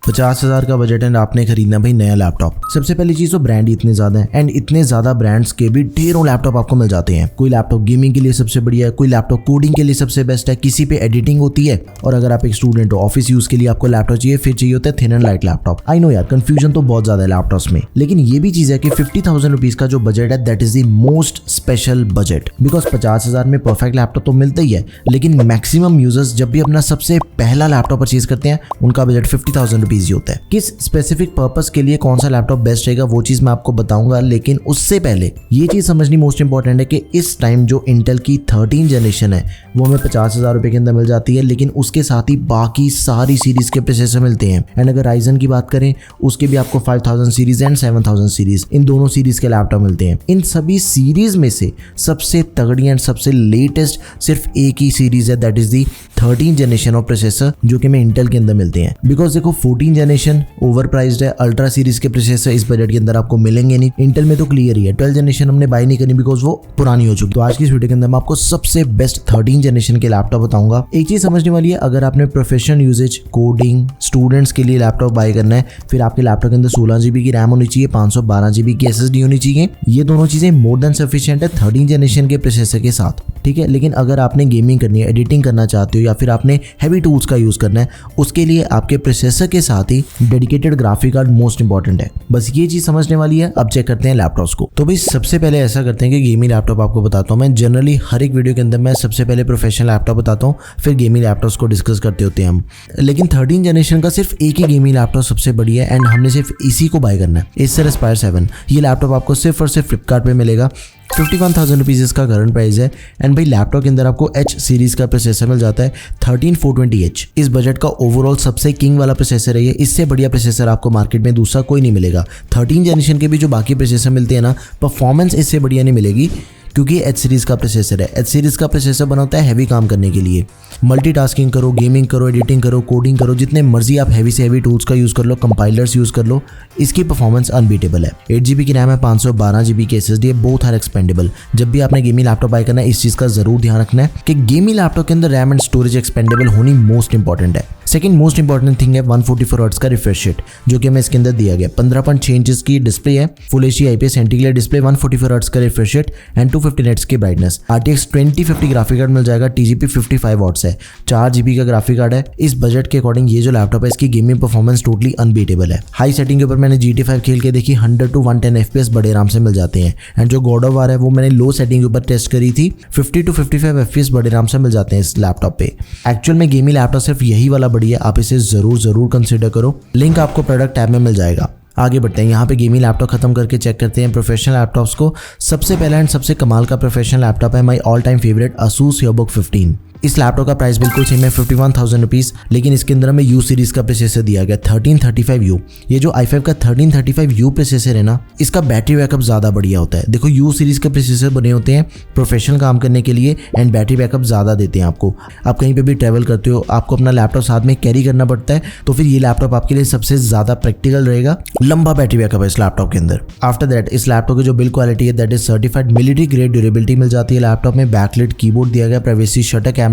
50,000 का बजट है, आपने खरीदना भाई नया लैपटॉप। सबसे पहली चीज तो ब्रांड इतने ज्यादा है एंड इतने ज्यादा ब्रांड्स के भी ढेरों लैपटॉप आपको मिल जाते हैं। कोई लैपटॉप गेमिंग के लिए सबसे बढ़िया है, कोई लैपटॉप कोडिंग के लिए सबसे बेस्ट है, किसी पे एडिटिंग होती है, और अगर आप एक स्टूडेंट हो ऑफिस यूज के लिए आपको लैपटॉप चाहिए, फिर चाहिए होता है thin and light laptop. I know यार कंफ्यूजन तो बहुत ज्यादा है लैपटॉप्स में, लेकिन ये भी चीज है कि 50,000 रुपीज का जो बजट है that is the most special budget, because 50,000 में परफेक्ट लैपटॉप तो मिलता ही है, लेकिन मैक्सिमम यूजर्स जब भी अपना सबसे पहला लैपटॉप परचेज करते हैं उनका बजट 50,000 रुपीज ही होता है। किस स्पेसिफिक पर्पस के लिए कौन सा लैपटॉप बेस्ट रहेगा वो चीज मैं आपको बताऊंगा, लेकिन उससे पहले ये चीज समझनी मोस्ट इंपॉर्टेंट है कि इस टाइम जो इंटेल की 13 जनरेशन है वो हमें 50,000 रुपए के अंदर मिल जाती है, लेकिन उसके साथ ही बाकी सारी सीरीज के प्रोसेसर मिलते हैं। एंड अगर राइजन की बात करें उसके भी आपको 5000 सीरीज एंड 7000 सीरीज, इन दोनों सीरीज के लैपटॉप मिलते हैं। इन सभी सीरीज में से सबसे तगड़ी एंड सबसे लेटेस्ट सिर्फ एक ही सीरीज है, that is the 13 generation of processor जो कि हमें इंटेल के अंदर मिलते हैं। बिकॉज देखो 14 जनरेशन ओवर प्राइस्ड है, अल्ट्रा सीरीज के प्रोसेसर इस बजट के अंदर आपको मिलेंगे नहीं। इंटेल में तो क्लियर ही है 12 जनरेशन हमने बाय नहीं करनी बिकॉज वो पुरानी हो चुकी। तो आज की इस वीडियो के अंदर मैं आपको सबसे बेस्ट 13 जनरेशन के लैपटॉप बताऊंगा। एक चीज समझने वाली है, अगर आपने प्रोफेशनल यूजेज कोडिंग स्टूडेंट्स के लिए लैपटॉप बाय करना है, फिर आपके लैपटॉप के अंदर 16 GB की रैम होनी चाहिए, 512 GB की SSD होनी चाहिए। ये दोनों चीजें मोर देन सफिशिएंट है 13 जनरेशन के प्रोसेसर के साथ, ठीक है। लेकिन अगर आपने गेमिंग करनी है, एडिटिंग करना चाहते हो या फिर आपने हैवी टूल्स का यूज करना है, उसके लिए आपके प्रोसेसर के साथ ही dedicated graphic card most important है। बस ये चीज समझने वाली है। अब चेक करते हैं लैपटॉप्स को। तो भाई सबसे पहले ऐसा करते हैं कि गेमिंग लैपटॉप आपको बताता हूँ मैं। जनरली हर एक वीडियो के अंदर मैं सबसे पहले प्रोफेशनल लैपटॉप बताता हूँ, फिर गेमिंग लैपटॉप्स को डिस्कस करते होते हैं हम। लेकिन 13 जनरेशन का सिर्फ एक ही गेमिंग लैपटॉप सबसे बढ़िया है एंड हमने सिर्फ इसी को बाय करना है, एसर एस्पायर 7। ये लैपटॉप आपको सिर्फ और सिर्फ फ्लिपकार्ट पे मिलेगा। 51,000 रुपीज इसका करंट प्राइस है एंड भाई लैपटॉप के अंदर आपको H सीरीज का प्रोसेसर मिल जाता है 13420H। इस बजट का ओवरऑल सबसे किंग वाला प्रोसेसर है ये। इससे बढ़िया प्रोसेसर आपको मार्केट में दूसरा कोई नहीं मिलेगा। 13 जनरेशन के भी जो बाकी प्रोसेसर मिलते हैं ना, परफॉर्मेंस इससे बढ़िया नहीं मिलेगी क्योंकि H सीरीज का प्रोसेसर है। H सीरीज का प्रोसेसर बना होता है हैवी काम करने के लिए, मल्टीटास्किंग करो, गेमिंग करो, एडिटिंग करो, कोडिंग करो, जितने मर्जी आप हैवी से हैवी टूल्स का यूज कर लो, कंपाइलर्स यूज कर लो, इसकी परफॉर्मेंस अनबीटेबल है। 8 GB की रैम है, 512 GB की SSD है, बोथ आर एक्सपेंडेबल। जब भी आपने गेमिंग लैपटॉप बाय करना है इस चीज का जरूर ध्यान रखना है कि गेमिंग लैपटॉप के अंदर रैम एंड स्टोरेज एक्सपेंडेबल होनी मोस्ट इंपॉर्टेंट है। सेकंड मोस्ट इंपॉर्टेंट थिंग है 144 हर्ट्ज का रिफ्रेश रेट जो कि हमें इसके अंदर दिया गया। 15.6 इंचेस की डिस्प्ले है, full HD IPS anti-glare display, 144 hertz का रिफ्रेश रेट एंड 250 Hz की ब्राइटनेस। RTX 2050 ग्राफिक कार्ड मिल जाएगा, TGP 55 वॉट्स है, 4 GB का ग्राफिक कार्ड है। इस बजट के अकॉर्डिंग ये जो लैपटॉप है इसकी गेमिंग परफॉर्मेंस टोटली अनबीटेबल है। हाई सेटिंग के ऊपर मैंने GT5 खेल के देखी, 100 to 110 FPS बड़े आराम से मिल जाते हैं। एंड जो गॉड ऑफ वार है वो मैंने लो सेटिंग के ऊपर टेस्ट करी थी, 50 to 55 FPS बड़े आराम से मिल जाते हैं इस लैपटॉप पे। एक्चुअल में गेमिंग लैपटॉप सिर्फ यही वाला बढ़िया, आप इसे जरूर कंसिडर करो। लिंक आपको प्रोडक्ट टैब में मिल जाएगा। आगे बढ़ते हैं, यहाँ पे गेमिंग लैपटॉप खत्म करके चेक करते हैं प्रोफेशनल लैपटॉप्स को। सबसे पहला एंड सबसे कमाल का प्रोफेशनल लैपटॉप है my all time favourite Asus EliteBook 15। इस लैपटॉप का प्राइस बिल्कुल सेम है 51,000 रुपीज, लेकिन इसके अंदर हमें U सीरीज का प्रोसेसर दिया गया 1335U। ये जो i5 का 1335U प्रोसेसर है ना, इसका बैटरी बैकअप ज्यादा बढ़िया होता है। देखो U सीरीज के प्रोसेसर बने होते हैं प्रोफेशनल काम करने के लिए एंड बैटरी बैकअप ज्यादा देते हैं आपको। आप कहीं पे भी ट्रैवल करते हो, आपको अपना लैपटॉप साथ में कैरी करना पड़ता है, तो फिर ये लैपटॉप आपके लिए सबसे ज्यादा प्रैक्टिकल रहेगा। लंबा बैटरी बैकअप है इस लैपटॉप के अंदर। आफ्टर दैट इस लैपटॉप की जो बिल्ड क्वालिटी है that is certified military grade durability मिल जाती है। लैपटॉप में बैकलिट कीबोर्ड दिया गया, privacy shutter camera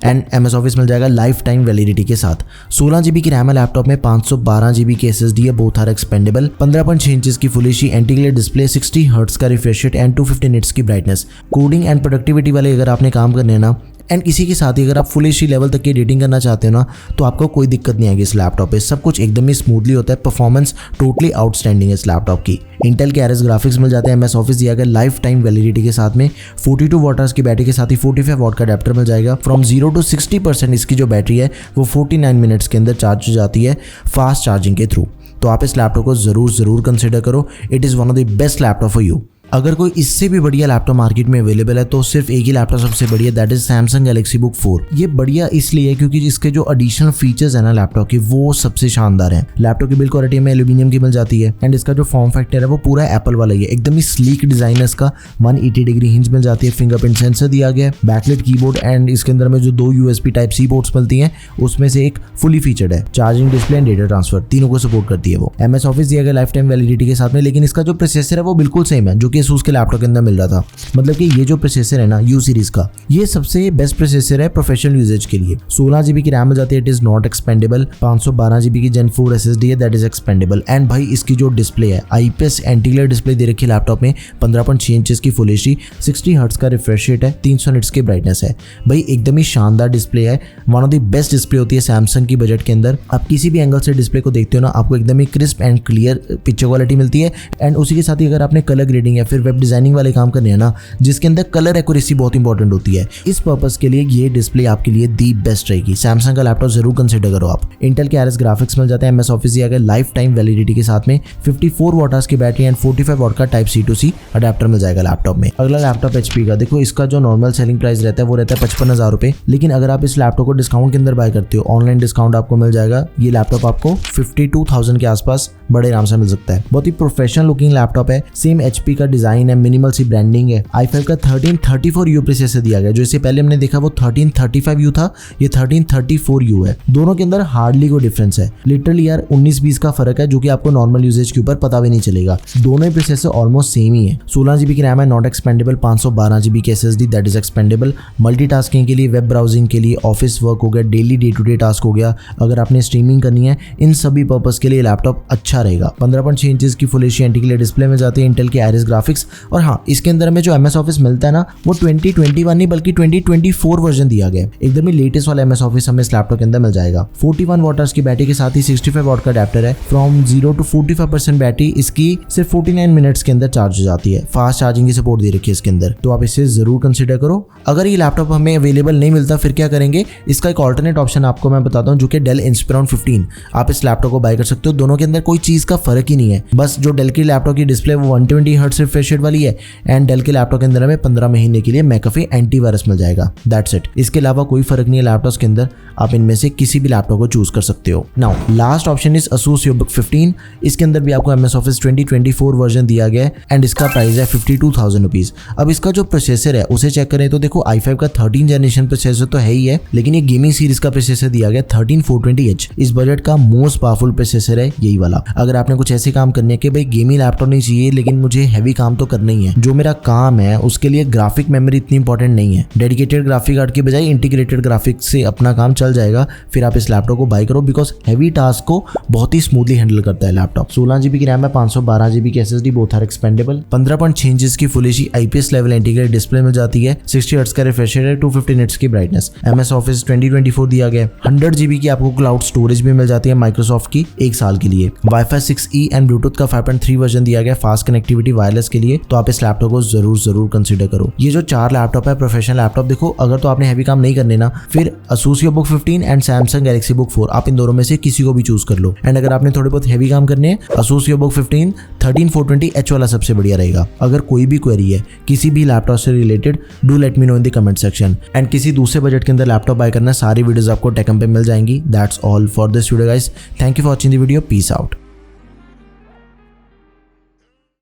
and MS office मिल जाएगा लाइफ टाइम वैलिडिटी के साथ। 16 GB की रैम है लैपटॉप में, 512 GB की SSD है, बोथ आर एक्सपेंडेबल। 15.6 इंचेस की full HD anti-glare display, 60 hertz का रिफ्रेश रेट एंड 250 Hz की ब्राइटनेस। कोडिंग एंड प्रोडक्टिविटी वाले अगर आपने काम करने हैं ना, एंड इसी के साथ ही अगर आप फुल HD लेवल तक की एडिटिंग करना चाहते हो ना, तो आपको कोई दिक्कत नहीं आएगी इस लैपटॉप पे। सब कुछ एकदम ही स्मूथली होता है। परफॉर्मेंस टोटली आउटस्टैंडिंग है इस लैपटॉप की। इंटेल के RS ग्राफिक्स मिल जाते हैं, MS ऑफिस दिया गया लाइफ टाइम वैलिडिटी के साथ में। 42 वॉट की बैटरी के साथ ही 45 वॉट का अडेप्टर मिल जाएगा। फ्रॉम 0 to 60% इसकी जो बैटरी है वो 49 मिनट्स के अंदर चार्ज हो जाती है फास्ट चार्जिंग के थ्रू। तो आप इस लैपटॉप को जरूर कंसिडर करो। It is one of the best laptop for you. अगर कोई इससे भी बढ़िया लैपटॉप मार्केट में अवेलेबल है तो सिर्फ एक ही लैपटॉप सबसे बढ़िया, that is Samsung Galaxy book 4। ये बढ़िया इसलिए है क्योंकि इसके जो एडिशनल फीचर्स है ना लैपटॉप के वो सबसे शानदार है। लैपटॉप की बिल्ड क्वालिटी में एल्यूमिनियम की मिल जाती है एंड इसका जो फॉर्म फैक्टर है वो पूरा एप्पल वाला ही है। एकदम ही स्लीक डिजाइन है इसका। 180 डिग्री हिंज मिल जाती है, फिंगरप्रिंट सेंसर दिया गया है, बैकलिट कीबोर्ड एंड इसके अंदर में जो 2 USB Type-C पोर्ट्स मिलती हैं उसमें से एक फुली फीचर्ड है। Charging display and data transfer तीनों को सपोर्ट करती है वो। MS ऑफिस दिया गया लाइफ टाइम वैलिडिटी के साथ में। लेकिन इसका जो प्रोसेसर है वो बिल्कुल सेम है जो कि Asus के लैपटॉप के अंदर मिल रहा था। मतलब कि ये जो प्रोसेसर है ना U सीरीज का, ये सबसे बेस्ट प्रोसेसर है प्रोफेशनल यूजेज के लिए। 16 GB की रैम मिल जाती है, it is not expandable. 512 GB की Gen 4 SSD है, दैट इज एक्सपेंडेबल। एंड भाई इसकी जो डिस्प्ले है IPS एंटी ग्लेयर डिस्प्ले दे रखी है लैपटॉप में, 15.6 इंचेस की फुल HD, 60 हर्ट्ज का रिफ्रेश रेट है, 300 निट्स की ब्राइटनेस है। भाई एकदम ही शानदार डिस्प्ले है, one of the best display होती है सैमसंग की बजट के अंदर। आप किसी भी एंगल से डिस्प्ले को देखते हो ना, आपको एकदम ही crisp and clear picture quality मिलती है। एंड उसी के साथ ही अगर आपने कलर ग्रेडिंग या फिर वेब डिजाइनिंग वाले काम करने हैं ना, जिसके अंदर कलर एक्यूरेसी बहुत इंपॉर्टेंट होती है, इस पर्पस के लिए ये डिस्प्ले आपके लिए दी बेस्ट रहेगी। सैमसंग का लैपटॉप जरूर कंसिडर करो आप। इंटेल के RS ग्राफिक्स मिल जाते हैं, MS ऑफिस दिया गया लाइफ टाइम वैलिडिटी के साथ में, 54 वाट की बैटरी एंड 45 वाट का type C to C adapter मिल जाएगा लैपटॉप में। अगला लैपटॉप HP का, देखो इसका जो नॉर्मल सेलिंग प्राइस रहता है वो रहता है 55,000 रुपए, लेकिन अगर आप इस लैपटॉप को डिस्काउंट के अंदर बाय करते हो, ऑनलाइन डिस्काउंट आपको मिल जाएगा, ये लैपटॉप आपको 52,000 के आसपास बड़े आराम से मिल सकता है। बहुत ही प्रोफेशनल लुकिंग लैपटॉप है, सेम HP का डिजाइन है, मिनिमल सी ब्रांडिंग है। i5 का 1334U प्रोसेसर दिया गया, जो इससे पहले हमने देखा वो 1335U था, ये 1334U है। दोनों के अंदर हार्डली कोई डिफरेंस है, लिटरली यार 19-20 का फर्क है, जो कि आपको नॉर्मल यूजेज के ऊपर पता भी नहीं चलेगा। दोनों ही प्रोसेसर ऑलमोस्ट सेम ही है। 16 GB की रैम है, नॉट एक्सपेंडेबल। 512 GB की SSD, that is expandable. Multitasking के लिए, वेब ब्राउजिंग के लिए, ऑफिस वर्क हो गया, daily day to day task हो गया, अगर आपने स्ट्रीमिंग करनी है, इन सभी पर्पस के लिए लैपटॉप अच्छा रहेगा। 15.6 इंचेस की full HD anti glare display में जाती है, इंटेल के RS ग्राफिक्स। और हाँ, इसके अंदर में जो MS ऑफिस मिलता है ना, वो 2021 नहीं बल्कि 2024 वर्जन दिया गया है। एकदम ही लेटेस्ट वाला MS ऑफिस हमें इस लैपटॉप के अंदर मिल जाएगा। 41 वाट की बैटरी के साथ ही 65 वाट का अडेप्टर है। फ्रॉम 0 to 45% बैटरी इसकी सिर्फ 49 मिनट्स के अंदर चार्ज हो जाती है। फास्ट चार्जिंग की सपोर्ट दे रखी है इसके अंदर, तो आप इसे जरूर कंसिडर करो। अगर ये लैपटॉप हमें अवेलेबल नहीं मिलता फिर क्या करेंगे, इसका एक ऑल्टरनेट ऑप्शन आपको मैं बताता हूँ, जो कि डेल इंस्पिरॉन 15। आप इस लैपटॉप को बाय कर सकते हो। दोनों के अंदर कोई चीज का फर्क ही नहीं है, बस जो डेल की लैपटॉप की डिस्प्ले वो 120 हर्ट्ज रिफ्रेश रेट वाली है, एंड डेल के लैपटॉप के अंदर हमें 15 महीने के लिए मैकेफे एंटीवायरस मिल जाएगा, दैट्स इट। इसके अलावा कोई फर्क नहीं है लैपटॉप के अंदर, आप इनमें से किसी भी लैपटॉप को चूज कर सकते हो। Now last option is Asus EbooK 15। इसके अंदर भी आपको MS ऑफिस 2024 वर्जन दिया गया है, एंड इसका प्राइस है 52,000 रुपीज। अब इसका जो प्रोसेसर है उसे चेक करें तो देखो i5 का 13 जनरेशन प्रोसेसर तो है ही है, लेकिन ये गेमिंग सीरीज का प्रोसेसर दिया गया 13420H। इस बजट का मोस्ट पावरफुल प्रोसेसर है यही वाला। अगर आपने कुछ ऐसे काम करने के भाई गेमिंग लैपटॉप नहीं चाहिए, लेकिन मुझे हैवी काम तो करना ही है, जो मेरा काम है उसके लिए ग्राफिक मेमोरी इतनी इंपॉर्टेंट नहीं है, डेडिकेटेड ग्राफिक कार्ड की बजाय इंटीग्रेटेड ग्राफिक्स से अपना काम चल जाएगा, फिर आप इस लैपटॉप को बाय करो, बिकॉज हैवी टास्क को बहुत ही स्मूथली हैंडल करता है लैपटॉप। 16 GB की रैम है, 512 GB की SSD, both are expandable. 15.6 inches की full HD IPS level integrated display मिल जाती है, 60 हर्ट्ज का रिफ्रेश रेट है, 250 निट्स की ब्राइटनेस। MS ऑफिस 2024 दिया गया। 100 GB की आपको क्लाउड स्टोरेज भी मिल जाती है माइक्रोसॉफ्ट की 1 साल के लिए। Wi-Fi 6E एंड ब्लूटूथ का 5.3 वर्जन दिया गया फास्ट कनेक्टिविटी वायरलेस के लिए, तो आप इस लैपटॉप को जरूर कंसिडर करो। ये जो 4 लैपटॉप है प्रोफेशनल लैपटॉप, देखो अगर तो आपने हैवी काम नहीं करने ना, फिर Asus EbooK 15 and Samsung Galaxy Book 4, आप इन दोनों में से किसी को भी चूज कर लो। एंड अगर आपने थोड़े बहुत हैवी काम करने हैं, Asus EbooK 15 13420H वाला सबसे बढ़िया रहेगा। अगर कोई भी क्वेरी है किसी भी लैपटॉप से related, do let me know in the comment section. And किसी दूसरे बजट के अंदर लैपटॉप बाय करना, सारी वीडियोस आपको टेकम पे मिल जाएंगी। That's all for this video guys, thank you for watching the video, peace out.